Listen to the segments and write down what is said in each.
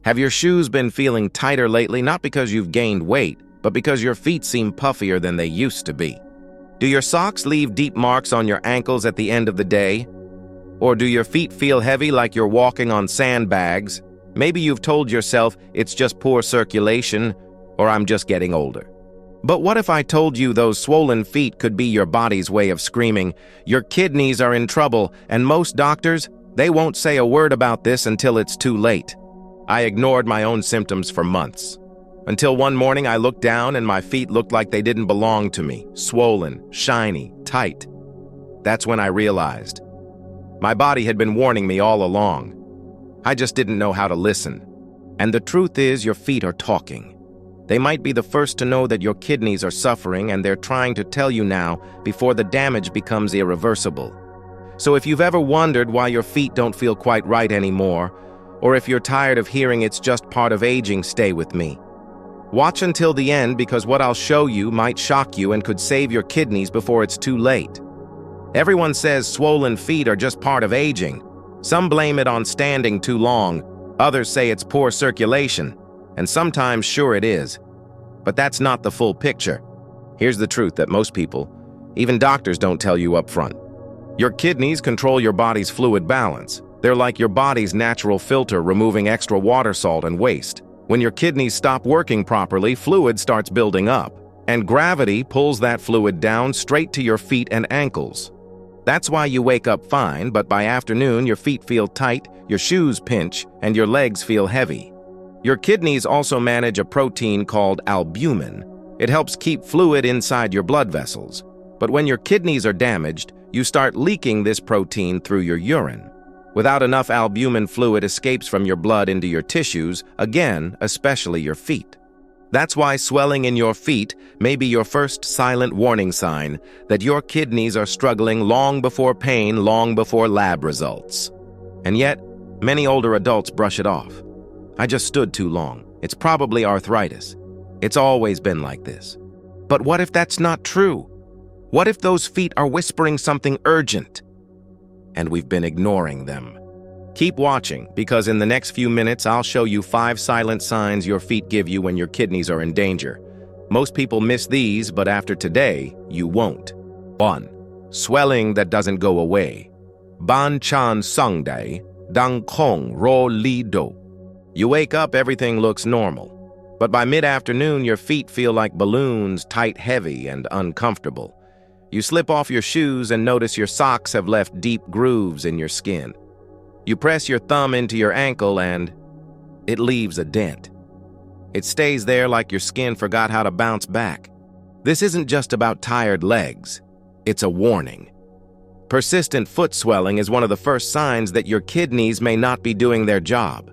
Have your shoes been feeling tighter lately, not because you've gained weight, but because your feet seem puffier than they used to be? Do your socks leave deep marks on your ankles at the end of the day? Or do your feet feel heavy like you're walking on sandbags? Maybe you've told yourself it's just poor circulation, or I'm just getting older. But what if I told you those swollen feet could be your body's way of screaming, your kidneys are in trouble, and most doctors, they won't say a word about this until it's too late. I ignored my own symptoms for months. Until one morning I looked down and my feet looked like they didn't belong to me, swollen, shiny, tight. That's when I realized. My body had been warning me all along. I just didn't know how to listen. And the truth is, your feet are talking. They might be the first to know that your kidneys are suffering, and they're trying to tell you now before the damage becomes irreversible. So if you've ever wondered why your feet don't feel quite right anymore, or if you're tired of hearing it's just part of aging, stay with me. Watch until the end, because what I'll show you might shock you and could save your kidneys before it's too late. Everyone says swollen feet are just part of aging. Some blame it on standing too long. Others say it's poor circulation. And sometimes, sure, it is. But that's not the full picture. Here's the truth that most people, even doctors, don't tell you up front. Your kidneys control your body's fluid balance. They're like your body's natural filter, removing extra water, salt, and waste. When your kidneys stop working properly, fluid starts building up, and gravity pulls that fluid down straight to your feet and ankles. That's why you wake up fine, but by afternoon your feet feel tight, your shoes pinch, and your legs feel heavy. Your kidneys also manage a protein called albumin. It helps keep fluid inside your blood vessels. But when your kidneys are damaged, you start leaking this protein through your urine. Without enough albumin, fluid escapes from your blood into your tissues, again, especially your feet. That's why swelling in your feet may be your first silent warning sign that your kidneys are struggling long before pain, long before lab results. And yet, many older adults brush it off. I just stood too long. It's probably arthritis. It's always been like this. But what if that's not true? What if those feet are whispering something urgent, and we've been ignoring them? Keep watching, because in the next few minutes I'll show you 5 silent signs your feet give you when your kidneys are in danger. Most people miss these, but after today, you won't. 1. Swelling that doesn't go away. Ban chan sungday, dang kong ro li do. You wake up, everything looks normal. But by mid-afternoon, your feet feel like balloons, tight, heavy, and uncomfortable. You slip off your shoes and notice your socks have left deep grooves in your skin. You press your thumb into your ankle and it leaves a dent. It stays there like your skin forgot how to bounce back. This isn't just about tired legs. It's a warning. Persistent foot swelling is one of the first signs that your kidneys may not be doing their job.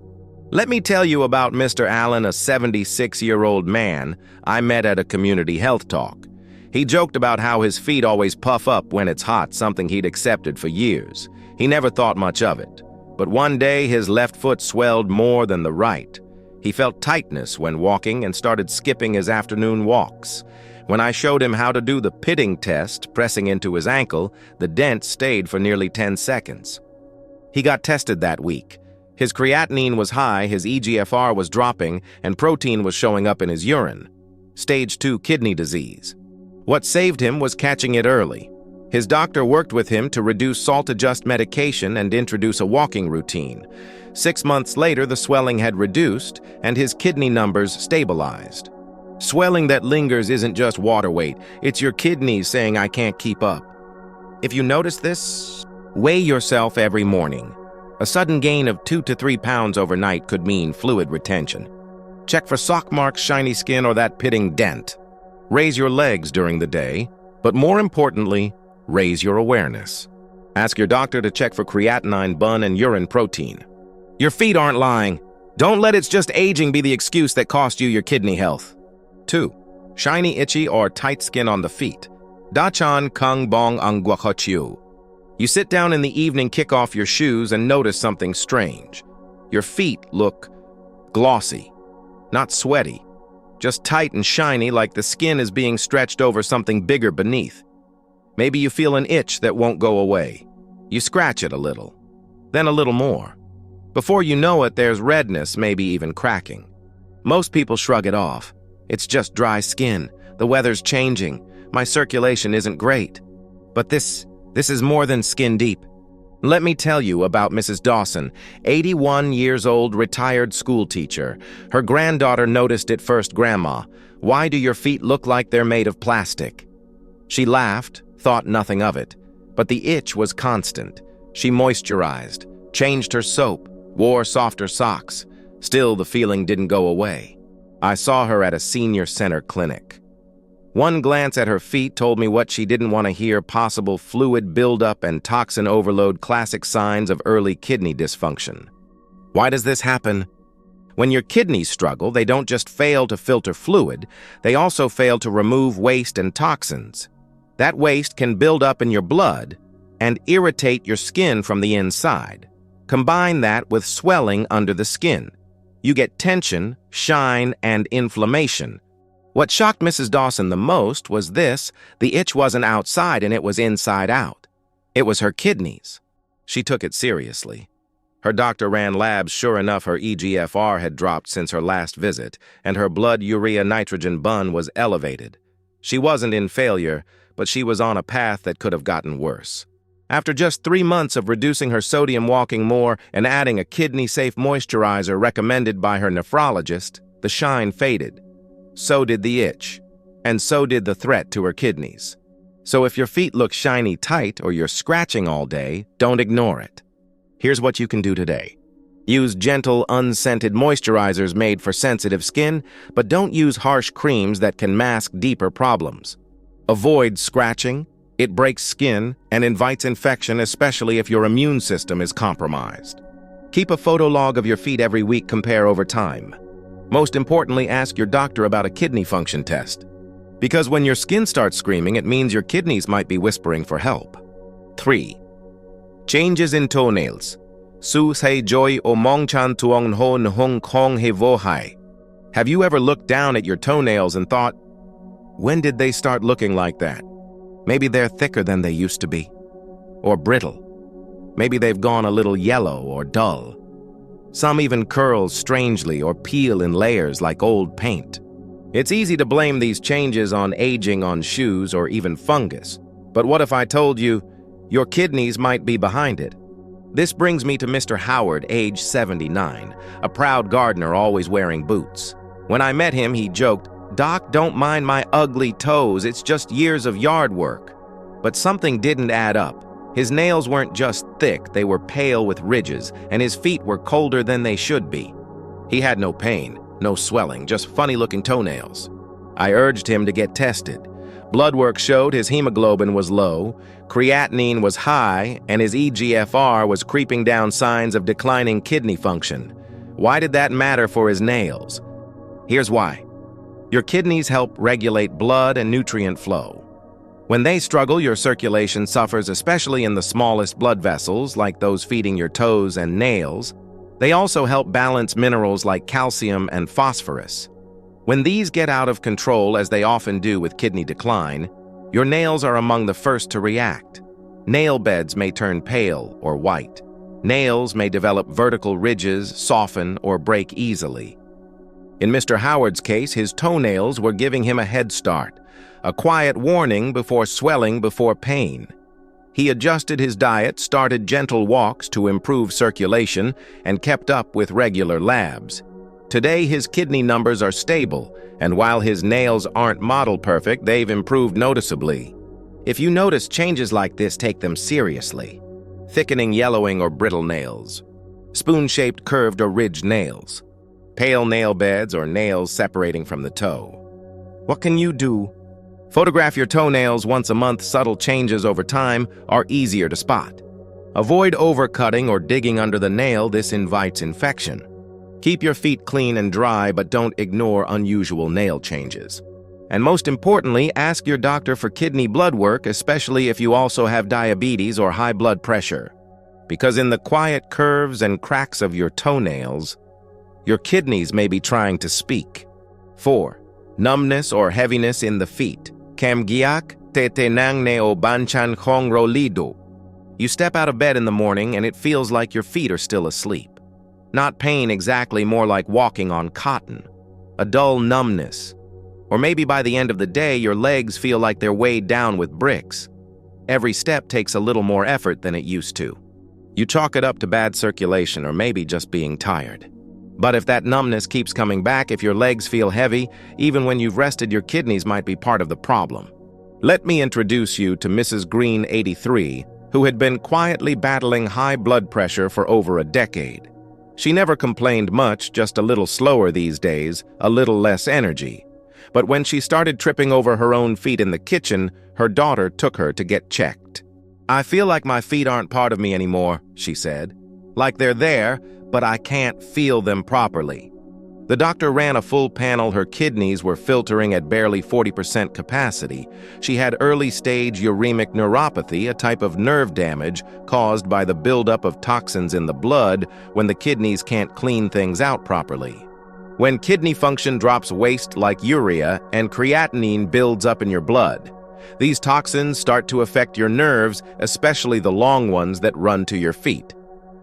Let me tell you about Mr. Allen, a 76-year-old man I met at a community health talk. He joked about how his feet always puff up when it's hot, something he'd accepted for years. He never thought much of it. But one day, his left foot swelled more than the right. He felt tightness when walking and started skipping his afternoon walks. When I showed him how to do the pitting test, pressing into his ankle, the dent stayed for nearly 10 seconds. He got tested that week. His creatinine was high, his eGFR was dropping, and protein was showing up in his urine. Stage 2 kidney disease. What saved him was catching it early. His doctor worked with him to reduce salt-adjust medication and introduce a walking routine. 6 months later, the swelling had reduced, and his kidney numbers stabilized. Swelling that lingers isn't just water weight. It's your kidneys saying, "I can't keep up." If you notice this, weigh yourself every morning. A sudden gain of 2 to 3 pounds overnight could mean fluid retention. Check for sock marks, shiny skin, or that pitting dent. Raise your legs during the day, but more importantly, raise your awareness. Ask your doctor to check for creatinine, bun, and urine protein. Your feet aren't lying. Don't let it's just aging be the excuse that cost you your kidney health. 2. Shiny, itchy, or tight skin on the feet. Dachan kung bong ang guakochiu. You sit down in the evening, kick off your shoes, and notice something strange. Your feet look glossy, not sweaty, just tight and shiny, like the skin is being stretched over something bigger beneath. Maybe you feel an itch that won't go away. You scratch it a little, then a little more. Before you know it, there's redness, maybe even cracking. Most people shrug it off. It's just dry skin. The weather's changing. My circulation isn't great. But this is more than skin deep. Let me tell you about Mrs. Dawson, 81 years old, retired school teacher. Her granddaughter noticed it first. "Grandma, why do your feet look like they're made of plastic?" She laughed, thought nothing of it. But the itch was constant. She moisturized, changed her soap, wore softer socks. Still, the feeling didn't go away. I saw her at a senior center clinic. One glance at her feet told me what she didn't want to hear: possible fluid buildup and toxin overload, classic signs of early kidney dysfunction. Why does this happen? When your kidneys struggle, they don't just fail to filter fluid, they also fail to remove waste and toxins. That waste can build up in your blood and irritate your skin from the inside. Combine that with swelling under the skin. You get tension, shine, and inflammation. What shocked Mrs. Dawson the most was this: the itch wasn't outside and it was inside out. It was her kidneys. She took it seriously. Her doctor ran labs. Sure enough, her eGFR had dropped since her last visit, and her blood urea nitrogen bun was elevated. She wasn't in failure, but she was on a path that could have gotten worse. After just 3 months of reducing her sodium, walking more, and adding a kidney-safe moisturizer recommended by her nephrologist, the shine faded. So did the itch, and so did the threat to her kidneys. So if your feet look shiny tight or you're scratching all day, don't ignore it. Here's what you can do today. Use gentle, unscented moisturizers made for sensitive skin, but don't use harsh creams that can mask deeper problems. Avoid scratching. It breaks skin and invites infection, especially if your immune system is compromised. Keep a photo log of your feet every week. Compare over time. Most importantly, ask your doctor about a kidney function test. Because when your skin starts screaming, it means your kidneys might be whispering for help. 3. Changes in toenails. Su se joy o mongchan tuong ho nhong kong he vo hai. Have you ever looked down at your toenails and thought, when did they start looking like that? Maybe they're thicker than they used to be. Or brittle. Maybe they've gone a little yellow or dull. Some even curl strangely or peel in layers like old paint. It's easy to blame these changes on aging, on shoes, or even fungus. But what if I told you your kidneys might be behind it? This brings me to Mr. Howard, age 79, a proud gardener always wearing boots. When I met him, he joked, "Doc, don't mind my ugly toes, it's just years of yard work." But something didn't add up. His nails weren't just thick, they were pale with ridges, and his feet were colder than they should be. He had no pain, no swelling, just funny-looking toenails. I urged him to get tested. Blood work showed his hemoglobin was low, creatinine was high, and his eGFR was creeping down, signs of declining kidney function. Why did that matter for his nails? Here's why. Your kidneys help regulate blood and nutrient flow. When they struggle, your circulation suffers, especially in the smallest blood vessels, like those feeding your toes and nails. They also help balance minerals like calcium and phosphorus. When these get out of control, as they often do with kidney decline, your nails are among the first to react. Nail beds may turn pale or white. Nails may develop vertical ridges, soften, or break easily. In Mr. Howard's case, his toenails were giving him a head start, a quiet warning before swelling, before pain. He adjusted his diet, started gentle walks to improve circulation, and kept up with regular labs. Today, his kidney numbers are stable, and while his nails aren't model perfect, they've improved noticeably. If you notice changes like this, take them seriously. Thickening, yellowing, or brittle nails. Spoon-shaped, curved, or ridged nails. Pale nail beds or nails separating from the toe. What can you do? Photograph your toenails once a month. Subtle changes over time are easier to spot. Avoid overcutting or digging under the nail. This invites infection. Keep your feet clean and dry, but don't ignore unusual nail changes. And most importantly, ask your doctor for kidney blood work, especially if you also have diabetes or high blood pressure. Because in the quiet curves and cracks of your toenails, your kidneys may be trying to speak. 4. Numbness or heaviness in the feet. Kamgiak te tenang neo banchan khong rolido. You step out of bed in the morning and it feels like your feet are still asleep. Not pain exactly, more like walking on cotton. A dull numbness. Or maybe by the end of the day, your legs feel like they're weighed down with bricks. Every step takes a little more effort than it used to. You chalk it up to bad circulation or maybe just being tired. But if that numbness keeps coming back, if your legs feel heavy, even when you've rested, your kidneys might be part of the problem. Let me introduce you to Mrs. Green, 83, who had been quietly battling high blood pressure for over a decade. She never complained much, just a little slower these days, a little less energy. But when she started tripping over her own feet in the kitchen, her daughter took her to get checked. "I feel like my feet aren't part of me anymore," she said. "Like they're there, but I can't feel them properly." The doctor ran a full panel. Her kidneys were filtering at barely 40% capacity. She had early-stage uremic neuropathy, a type of nerve damage caused by the buildup of toxins in the blood when the kidneys can't clean things out properly. When kidney function drops waste like urea and creatinine builds up in your blood, these toxins start to affect your nerves, especially the long ones that run to your feet.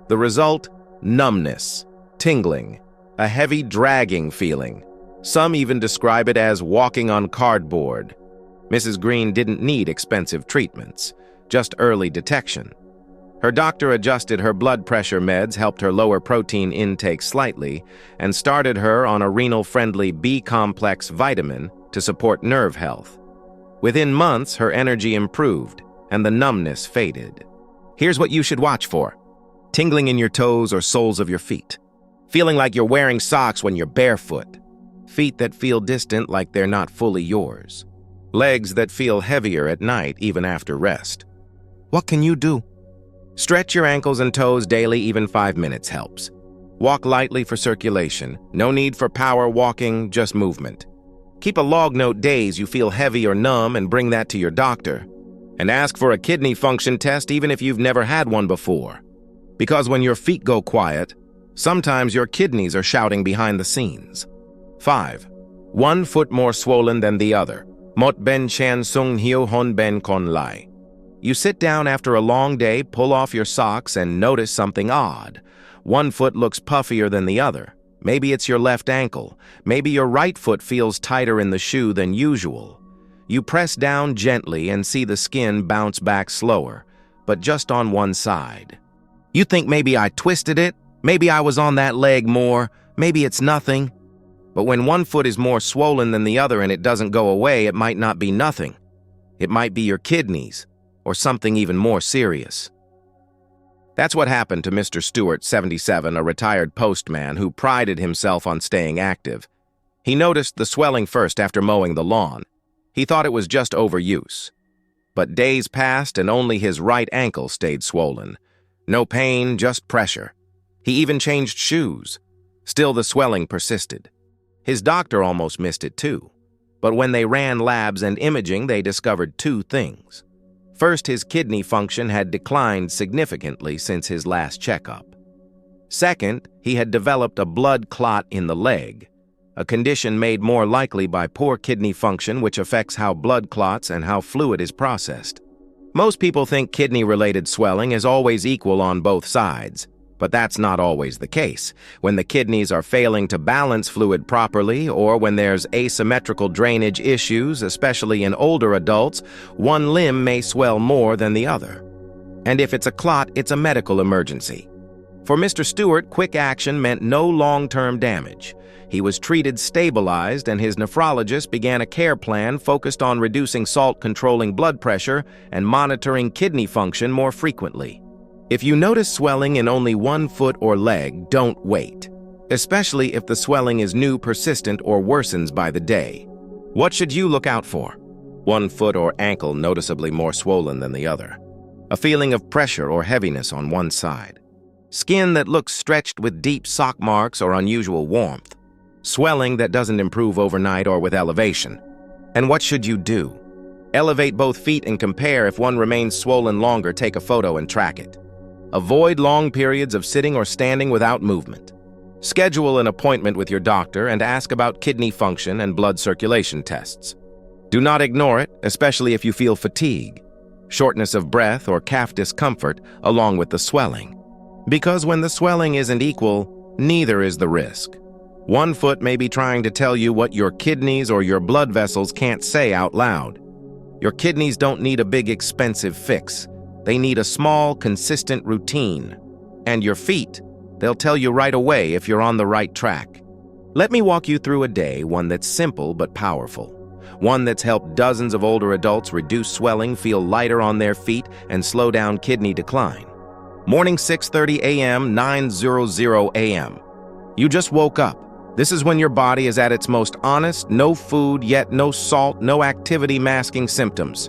The result? Numbness, tingling, a heavy dragging feeling. Some even describe it as walking on cardboard. Mrs. Green didn't need expensive treatments, just early detection. Her doctor adjusted her blood pressure meds, helped her lower protein intake slightly, and started her on a renal-friendly B-complex vitamin to support nerve health. Within months, her energy improved, and the numbness faded. Here's what you should watch for: tingling in your toes or soles of your feet. Feeling like you're wearing socks when you're barefoot. Feet that feel distant, like they're not fully yours. Legs that feel heavier at night, even after rest. What can you do? Stretch your ankles and toes daily, even 5 minutes helps. Walk lightly for circulation. No need for power walking, just movement. Keep a log note days you feel heavy or numb and bring that to your doctor. And ask for a kidney function test even if you've never had one before. Because when your feet go quiet, sometimes your kidneys are shouting behind the scenes. 5. 1 foot more swollen than the other. Mot ben chan sung hiu hon ben kon lai. You sit down after a long day, pull off your socks, and notice something odd. 1 foot looks puffier than the other. Maybe it's your left ankle. Maybe your right foot feels tighter in the shoe than usual. You press down gently and see the skin bounce back slower, but just on one side. You think maybe I twisted it? Maybe I was on that leg more. Maybe it's nothing. But when 1 foot is more swollen than the other and it doesn't go away, it might not be nothing. It might be your kidneys, or something even more serious. That's what happened to Mr. Stewart, 77, a retired postman who prided himself on staying active. He noticed the swelling first after mowing the lawn. He thought it was just overuse. But days passed and only his right ankle stayed swollen. No pain, just pressure. He even changed shoes. Still, the swelling persisted. His doctor almost missed it too. But when they ran labs and imaging, they discovered 2 things. First, his kidney function had declined significantly since his last checkup. Second, he had developed a blood clot in the leg, a condition made more likely by poor kidney function, which affects how blood clots and how fluid is processed. Most people think kidney-related swelling is always equal on both sides, but that's not always the case. When the kidneys are failing to balance fluid properly, or when there's asymmetrical drainage issues, especially in older adults, one limb may swell more than the other. And if it's a clot, it's a medical emergency. For Mr. Stewart, quick action meant no long-term damage. He was treated, stabilized, and his nephrologist began a care plan focused on reducing salt-controlling blood pressure and monitoring kidney function more frequently. If you notice swelling in only 1 foot or leg, don't wait, especially if the swelling is new, persistent, or worsens by the day. What should you look out for? 1 foot or ankle noticeably more swollen than the other. A feeling of pressure or heaviness on one side. Skin that looks stretched with deep sock marks or unusual warmth. Swelling that doesn't improve overnight or with elevation. And what should you do? Elevate both feet and compare. If one remains swollen longer, take a photo and track it. Avoid long periods of sitting or standing without movement. Schedule an appointment with your doctor and ask about kidney function and blood circulation tests. Do not ignore it, especially if you feel fatigue, shortness of breath, or calf discomfort along with the swelling. Because when the swelling isn't equal, Neither is the risk. One foot may be trying to tell you what your kidneys or your blood vessels can't say out loud. Your kidneys don't need a big, expensive fix. They need a small, consistent routine. And your feet, they'll tell you right away if you're on the right track. Let me walk you through a day, one that's simple but powerful. One that's helped dozens of older adults reduce swelling, feel lighter on their feet, and slow down kidney decline. Morning 6:30 a.m., 9:00 a.m. You just woke up. This is when your body is at its most honest, no food, yet no salt, no activity masking symptoms.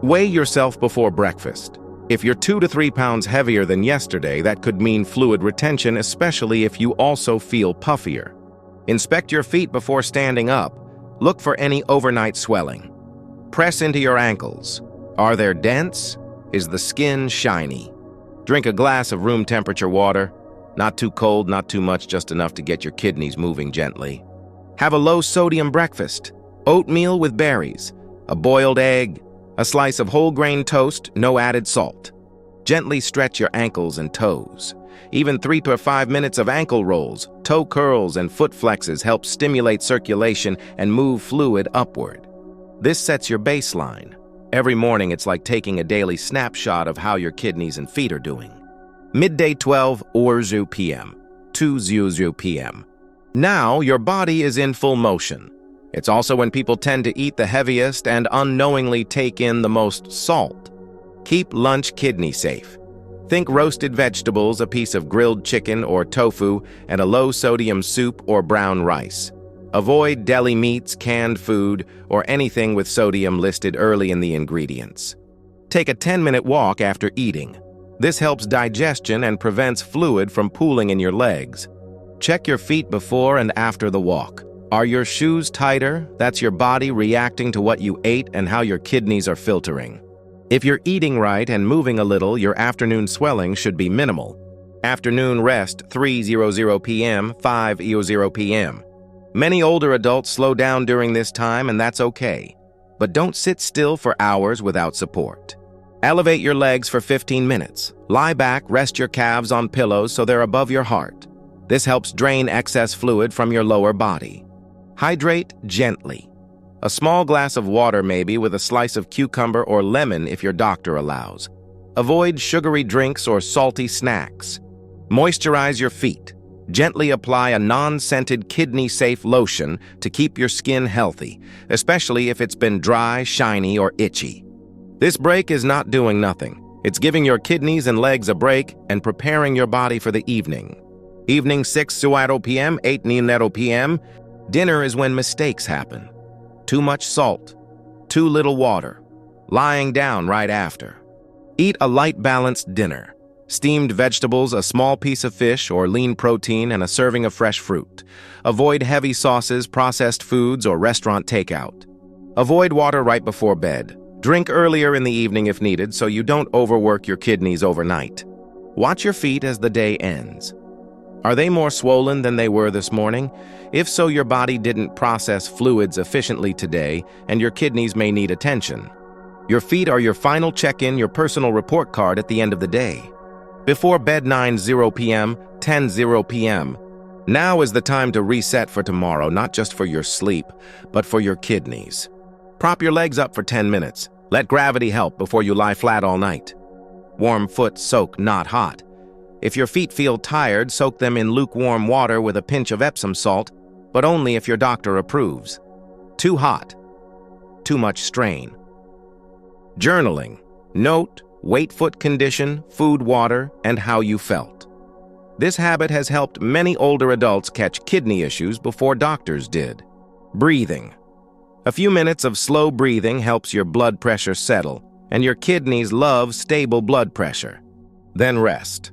Weigh yourself before breakfast. If you're 2 to 3 pounds heavier than yesterday, that could mean fluid retention, especially if you also feel puffier. Inspect your feet before standing up. Look for any overnight swelling. Press into your ankles. Are they dense? Is the skin shiny? Drink a glass of room temperature water. Not too cold, not too much, just enough to get your kidneys moving gently. Have a low-sodium breakfast. Oatmeal with berries, a boiled egg, a slice of whole grain toast, no added salt. Gently stretch your ankles and toes. Even 3 to 5 minutes of ankle rolls, toe curls, and foot flexes help stimulate circulation and move fluid upward. This sets your baseline. Every morning, it's like taking a daily snapshot of how your kidneys and feet are doing. Midday 12:00 p.m., 2:00 p.m. Now your body is in full motion. It's also when people tend to eat the heaviest and unknowingly take in the most salt. Keep lunch kidney safe. Think roasted vegetables, a piece of grilled chicken or tofu, and a low-sodium soup or brown rice. Avoid deli meats, canned food, or anything with sodium listed early in the ingredients. Take a 10-minute walk after eating. This helps digestion and prevents fluid from pooling in your legs. Check your feet before and after the walk. Are your shoes tighter? That's your body reacting to what you ate and how your kidneys are filtering. If you're eating right and moving a little, your afternoon swelling should be minimal. Afternoon rest 3:00 p.m., 5:00 p.m. Many older adults slow down during this time, and that's okay. But don't sit still for hours without support. Elevate your legs for 15 minutes. Lie back, rest your calves on pillows so they're above your heart. This helps drain excess fluid from your lower body. Hydrate gently. A small glass of water maybe with a slice of cucumber or lemon if your doctor allows. Avoid sugary drinks or salty snacks. Moisturize your feet. Gently apply a non-scented kidney-safe lotion to keep your skin healthy, especially if it's been dry, shiny, or itchy. This break is not doing nothing. It's giving your kidneys and legs a break and preparing your body for the evening. Evening 6:00 p.m., 8:00 p.m. Dinner is when mistakes happen. Too much salt, too little water, lying down right after. Eat a light, balanced dinner. Steamed vegetables, a small piece of fish or lean protein, and a serving of fresh fruit. Avoid heavy sauces, processed foods, or restaurant takeout. Avoid water right before bed. Drink earlier in the evening if needed so you don't overwork your kidneys overnight. Watch your feet as the day ends. Are they more swollen than they were this morning? If so, your body didn't process fluids efficiently today, and your kidneys may need attention. Your feet are your final check-in, your personal report card at the end of the day. Before bed 9:00 p.m., 10:00 p.m. Now is the time to reset for tomorrow, not just for your sleep, but for your kidneys. Prop your legs up for 10 minutes. Let gravity help before you lie flat all night. Warm foot soak, not hot. If your feet feel tired, soak them in lukewarm water with a pinch of Epsom salt, but only if your doctor approves. Too hot. Too much strain. Journaling. Note weight, foot condition, food, water, and how you felt. This habit has helped many older adults catch kidney issues before doctors did. Breathing. A few minutes of slow breathing helps your blood pressure settle, and your kidneys love stable blood pressure. Then rest.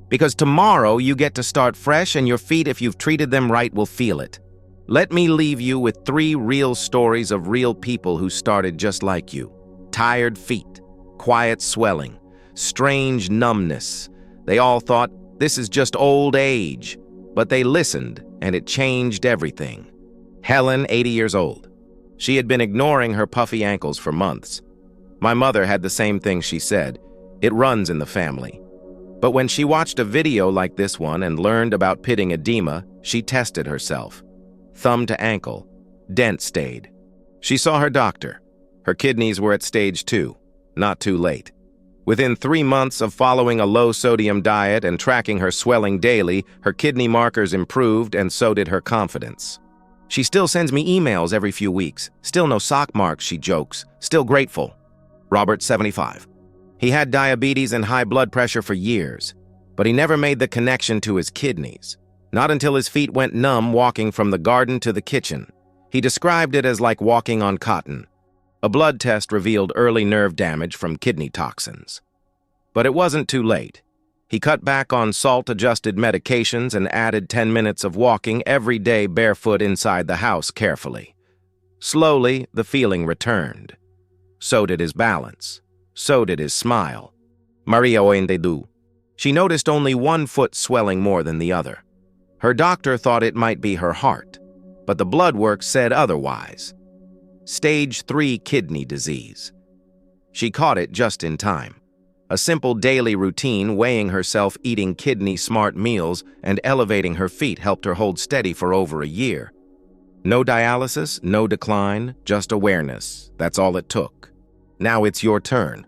Because tomorrow you get to start fresh, and your feet, if you've treated them right, will feel it. Let me leave you with 3 real stories of real people who started just like you. Tired feet, quiet swelling, strange numbness. They all thought, this is just old age. But they listened, and it changed everything. Helen, 80 years old. She had been ignoring her puffy ankles for months. My mother had the same thing she said. It runs in the family. But when she watched a video like this one and learned about pitting edema, she tested herself. Thumb to ankle. Dent stayed. She saw her doctor. Her kidneys were at stage 2. Not too late. Within 3 months of following a low-sodium diet and tracking her swelling daily, her kidney markers improved and so did her confidence. She still sends me emails every few weeks. Still no sock marks, she jokes. Still grateful. Robert, 75. He had diabetes and high blood pressure for years, but he never made the connection to his kidneys. Not until his feet went numb walking from the garden to the kitchen. He described it as like walking on cotton. A blood test revealed early nerve damage from kidney toxins. But it wasn't too late. He cut back on salt-adjusted medications and added 10 minutes of walking every day barefoot inside the house carefully. Slowly, the feeling returned. So did his balance. So did his smile. Maria Oendedu. She noticed only one foot swelling more than the other. Her doctor thought it might be her heart, but the blood work said otherwise. Stage 3 kidney disease. She caught it just in time. A simple daily routine, weighing herself, eating kidney-smart meals, and elevating her feet helped her hold steady for over a year. No dialysis, no decline, just awareness. That's all it took. Now it's your turn.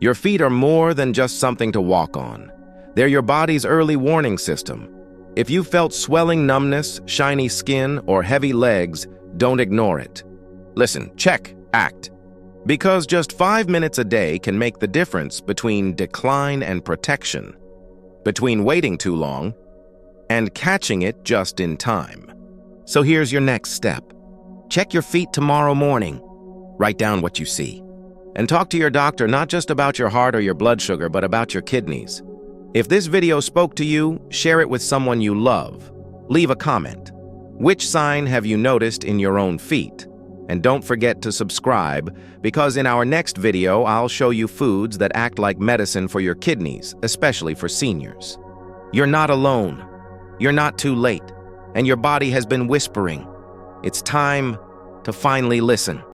Your feet are more than just something to walk on. They're your body's early warning system. If you felt swelling, numbness, shiny skin, or heavy legs, don't ignore it. Listen, check, act. Because just 5 minutes a day can make the difference between decline and protection, between waiting too long and catching it just in time. So here's your next step. Check your feet tomorrow morning. Write down what you see. And talk to your doctor not just about your heart or your blood sugar, but about your kidneys. If this video spoke to you, share it with someone you love. Leave a comment. Which sign have you noticed in your own feet? And don't forget to subscribe, because in our next video, I'll show you foods that act like medicine for your kidneys, especially for seniors. You're not alone. You're not too late. And your body has been whispering. It's time to finally listen.